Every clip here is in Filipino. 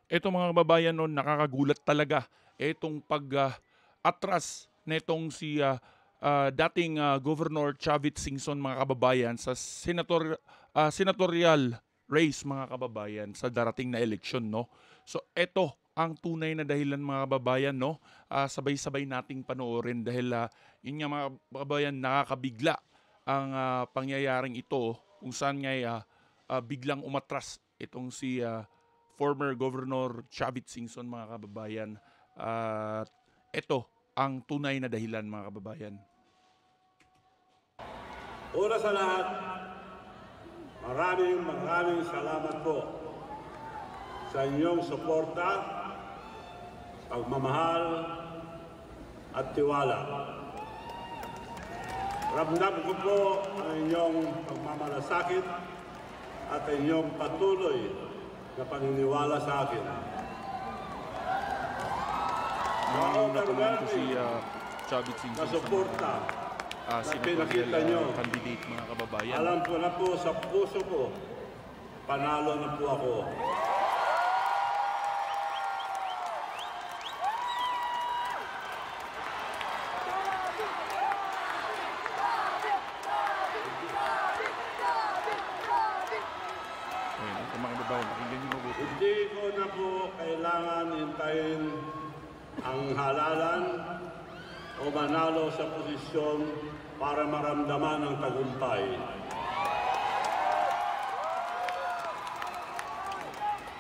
Eto mga kababayan 'no, nakakagulat talaga etong atras netong si, dating, Governor Chavit Singson mga kababayan sa senatorial race mga kababayan sa darating na eleksyon 'no. So eto ang tunay na dahilan mga kababayan 'no, sabay-sabay nating panoorin dahil, yun nga mga kababayan nakakabigla ang, pangyayaring ito kung saan nga'y, biglang umatras itong si, former Governor Chavit Singson mga kababayan. At ito ang tunay na dahilan mga kababayan. Una sa lahat, maraming salamat po sa inyong suporta, pagmamahal at tiwala. Ramdam ko po ang inyong pagmamalasakit at inyong patuloy na paniniwala sa akin. Nakulang ko si Chavit Singson na suporta sa na pinakita nyo. candidate mga kababayan. Alam ko na po sa puso ko, panalo na po ako. Ayun, ito mga kababayan, pakinggan niyo mabuti. Hindi ko na po kailangan hintayin ang halalan o manalo sa posisyon para maramdaman ang tagumpay.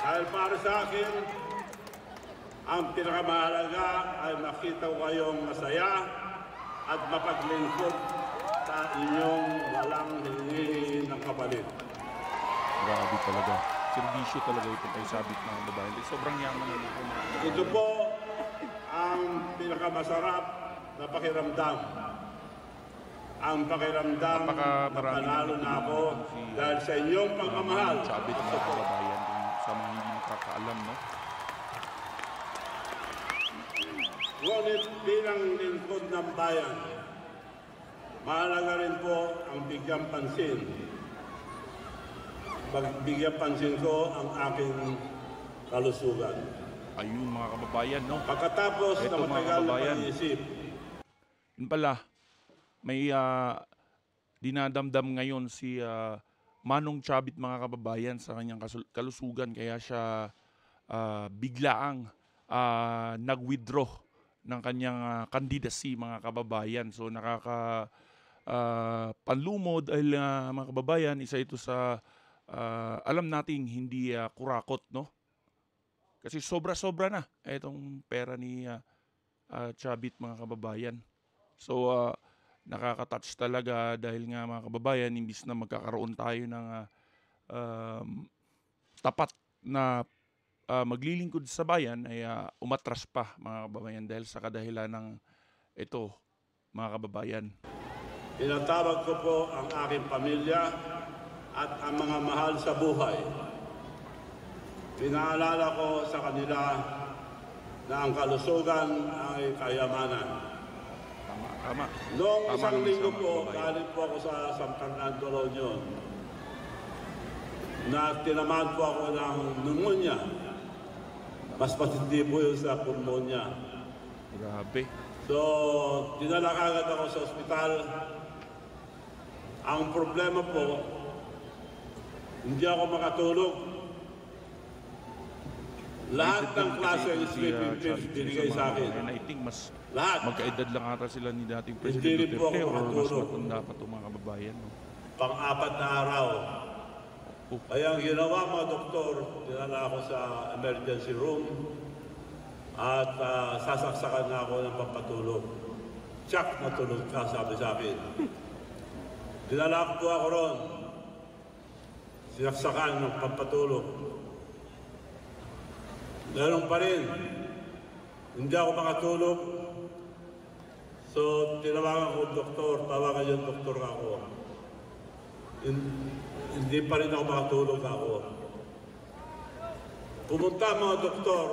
Dahil para sa akin, ang pinakamahalaga ay makita ko kayong masaya at mapaglingkod sa inyong walang hinihingi ng kapalit. Grabe talaga. Servisyo talaga ito kay Sabit mga kababayan. Sobrang yaman na ito. Ito po ang pinakamasarap na pakiramdam. Ang pakiramdam na panalo na ako dahil sa inyong pagmamahal. Sabit mga kababayan sa mga hindi nakakaalam, no? Ngunit bilang lingkod ng bayan, mahalaga rin po ang bigyang pansin. Pagbigyan pansin ko ang aking kalusugan. Ayun mga kababayan, no? Pagkatapos Eto, na mga matagal na kababayan. pag-iisip, Yun pala, may dinadamdam ngayon si Manong Chavit mga kababayan sa kanyang kalusugan kaya siya biglaang nag-withdraw ng kanyang candidacy mga kababayan. So panlumod dahil mga kababayan, isa ito sa alam nating hindi kurakot, no? Kasi sobra-sobra na itong pera ni Chavit mga kababayan. So nakaka-touch talaga dahil nga mga kababayan, imbis na magkakaroon tayo ng tapat na maglilingkod sa bayan ay umatras pa mga kababayan dahil sa kadahilan ng ito mga kababayan. pinatawag ko po ang aking pamilya at ang mga mahal sa buhay. Pinaalala ko sa kanila na ang kalusugan ay kayamanan. Tama. Noong Tama isang naman linggo sa mga po, kababayan. galing po ako sa San Fernando, La Union, na tinamaan po ako ng pneumonia. Mas matindi po yun sa pulmonya. Grabe. So, dinala kagad ako sa ospital. Ang problema po, hindi ako makatulog. Lahat ng klase ng sleeping pills binigay sa akin. And I think mas Lahat. magkaedad lang ata sila ni dating Hindi President rin po ako Duterte or mas makatulog. matanda pa itong mga kababayan. No? Pang-apat na araw. Kaya ang ginawa mga doktor, dinala ako sa emergency room at sasaksakan na ako ng pampatulog. Tsak, natulog ka, sabi sa akin. Dinala po ako ron. Sinaksakan ng pampatulog. Ganun pa rin. Hindi ako makatulog. So, tinawagan ko yung doktor, tawagan yung doktor ako. Hindi pa rin ako makatulog ako. Pumunta ang mga doktor,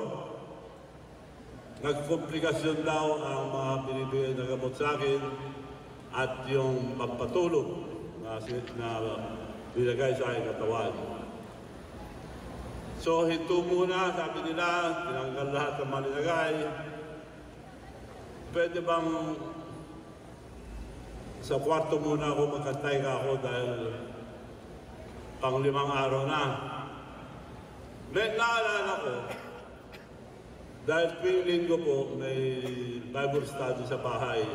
nagkomplikasyon daw ang mga binibigay na gamot sa akin at yung pampatulog na binigay sa aking katawan. So hinto muna, sabi nila, tinanggal lahat ng malinagay. Pwede bang sa kwarto muna ako magkantay ka ako dahil pang 5 araw na. May naalala ko, dahil tuwing linggo po may Bible study sa bahay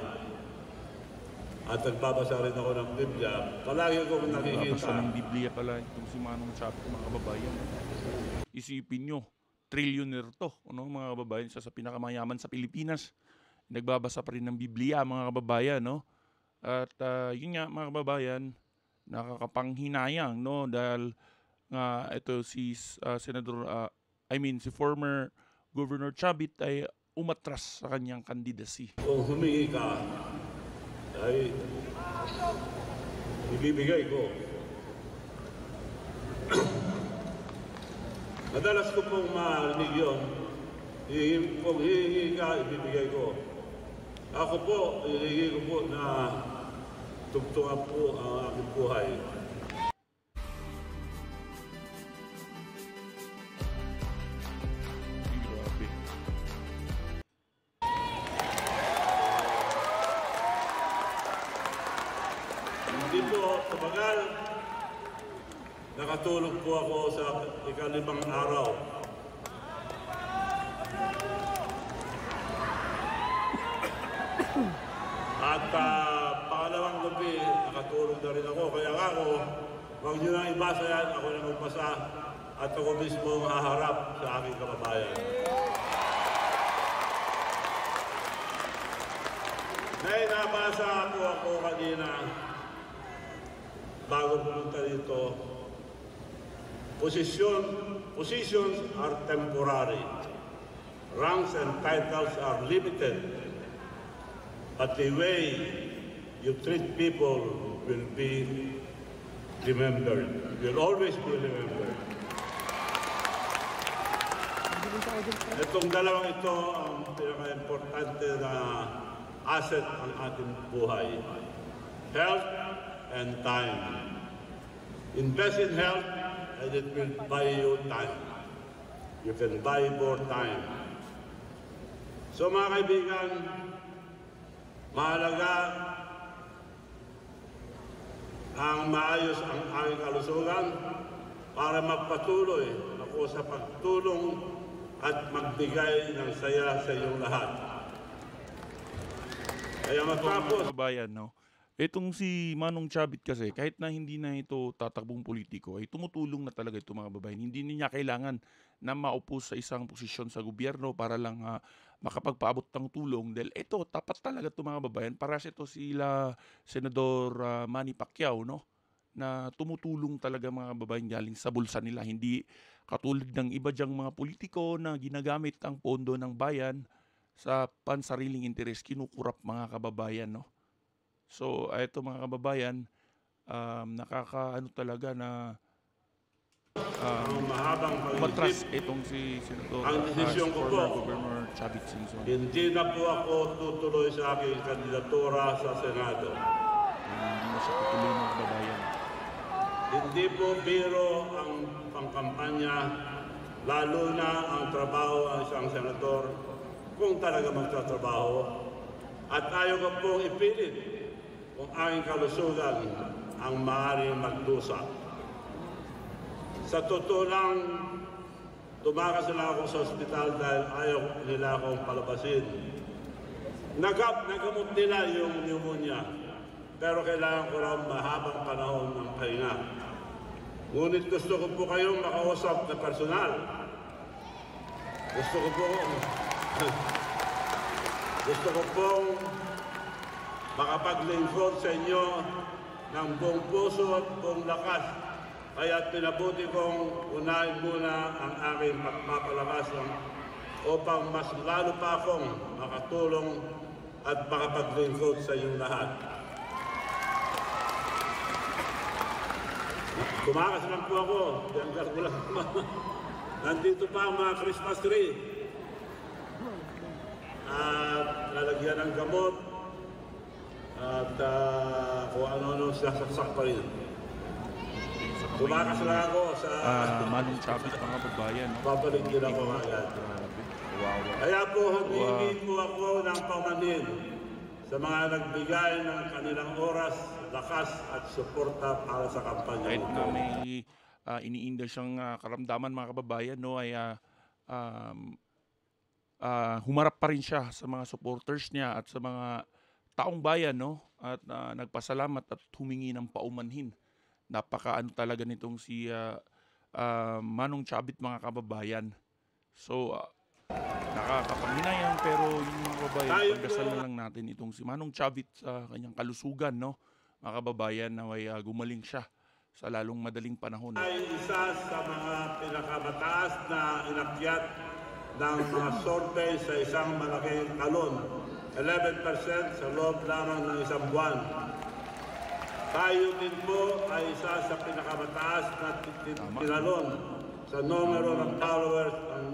at nagbabasa rin ako ng Biblia, palagi kong nakikita. Nagbabasa ng Biblia pala itong si Manong Chapit, mga kababayan. Isipin nyo, trillionaire to, ano, mga kababayan, siya sa pinakamayaman sa Pilipinas. Nagbabasa pa rin ng Biblia, mga kababayan, no? At yun nga, mga kababayan, nakakapanghinayang, no? Dahil nga ito si si former Governor Chavit ay umatras sa kanyang candidacy. Kung humingi ka, ay ibibigay ko. Madalas ko pong marinig yun, kung hihingi ka, ibibigay ko. Ako po, hihingi ko po na tugtungan po ang aking buhay. Grabe. Hindi po tumagal. Nakatulog po ako sa ika-5 araw. At pangalawang gabi, nakatulog na rin ako. Kaya ako, huwag nyo nang ibasa yan, ako na magbasa. At ako mismo ang haharap sa aking kababayan. May nabasa po ako kanina bago pumunta dito. Positions are temporary. Ranks and titles are limited. But the way you treat people will be remembered. Will always be remembered. Itong dalawang ito ang pinaka-importante na asset ng ating buhay. Health and time. Invest in health and it will buy you time. You can buy more time. So mga kaibigan, mahalaga ang maayos ang aking kalusugan para magpatuloy ako sa pagtulong at magbigay ng saya sa iyong lahat. Kaya matapos, Kababayan, no? Itong si Manong Chavit kasi, kahit na hindi na ito tatakbong politiko, ay tumutulong na talaga ito, mga kababayan. Hindi niya kailangan na maupo sa isang posisyon sa gobyerno para lang makapagpaabot ng tulong. Dahil ito, tapat talaga ito, mga kababayan. Para ito sila Senador Manny Pacquiao, no? Na tumutulong talaga, mga kababayan, galing sa bulsa nila. Hindi katulad ng iba dyang mga politiko na ginagamit ang pondo ng bayan sa pansariling interes, kinukurap, mga kababayan, no? So, ito, mga kababayan, nakakaano talaga na mahabang umatras pag-isip, itong si Senador ang desisyon ko former po, Governor Chavit Singson. hindi na po ako tutuloy sa aking kandidatura sa Senado. Hindi na siya tutuloy, mga kababayan. Hindi po biro ang pangkampanya, lalo na ang trabaho ang isang senador kung talaga magtatrabaho. At ayaw ko pong ipilit kung aking kalusugan ang maaaring magdusa. Sa totoo lang, tumakas na ako sa ospital dahil ayaw nila akong palabasin. Nagamot nila yung pneumonia, pero kailangan ko raw mahabang panahon ng pahinga. Ngunit gusto ko po kayong makausap na personal. Gusto ko pong makapaglingkod sa inyo ng buong puso at buong lakas. Kaya pinabuti kong unahin muna ang aking pagpapalakas upang mas lalo pa akong makatulong at makapaglingkod sa inyong lahat. Kumakas lang po ako. Nandito pa ang mga Christmas tree. At lalagyan ng gamot at kung ano-ano sasaksak pa rin. Tumakas lang ako sa Manong Chavit mga kababayan, no? babalik din ako agad. Grabe. Wow. Kaya po humingi po ako ng paumanhin sa mga nagbigay ng kanilang oras, lakas at suporta para sa kampanya Kahit ito. na may iniinda siyang karamdaman mga kababayan, no, ay um, humarap pa rin siya sa mga supporters niya at sa mga taong bayan, no, at nagpasalamat at humingi ng paumanhin. Napakaano talaga nitong si Manong Chavit mga kababayan. So nakakapanghinayang, pero yung mga kababayan, Tayo pagdasal po na lang natin itong si Manong Chavit sa kanyang kalusugan, no, mga kababayan, na may gumaling siya sa lalong madaling panahon. ay isa sa mga pinakamataas na inakyat ng mga survey sa isang malaking talon. 11% sa loob lamang ng isang buwan. Tayo din po ay isa sa pinakamataas na tinalon sa numero ng followers, ang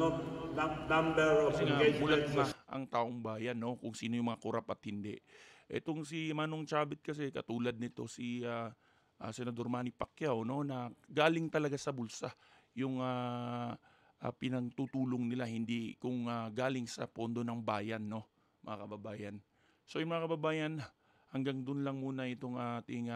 number of Kasi nga, mulat engagements. na ang taong bayan, no, kung sino yung mga kurap at hindi. Etong si Manong Chavit kasi, katulad nito si Senador Manny Pacquiao, no, na galing talaga sa bulsa yung pinangtutulong nila, hindi kung galing sa pondo ng bayan, no, mga kababayan. So yung mga kababayan, hanggang dun lang muna itong ating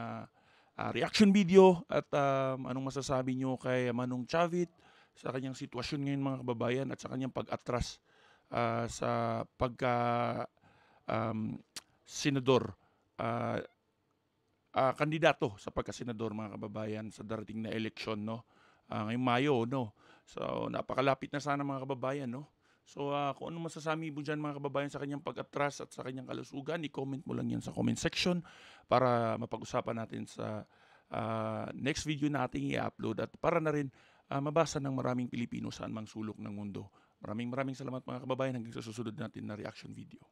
reaction video. At anong masasabi nyo kay Manong Chavit sa kanyang sitwasyon ngayon mga kababayan, at sa kanyang pag-atras sa pagka senador, kandidato sa pagkasenador mga kababayan sa darating na eleksyon, no, ngayong Mayo, no. So napakalapit na sana mga kababayan, no. So kung ano masasabi mo dyan mga kababayan sa kanyang pag-atras at sa kanyang kalusugan, i-comment mo lang yan sa comment section para mapag-usapan natin sa next video nating i-upload, at para na rin mabasa ng maraming Pilipino saan mang sulok ng mundo. Maraming salamat mga kababayan, hanggang sa susunod natin na reaction video.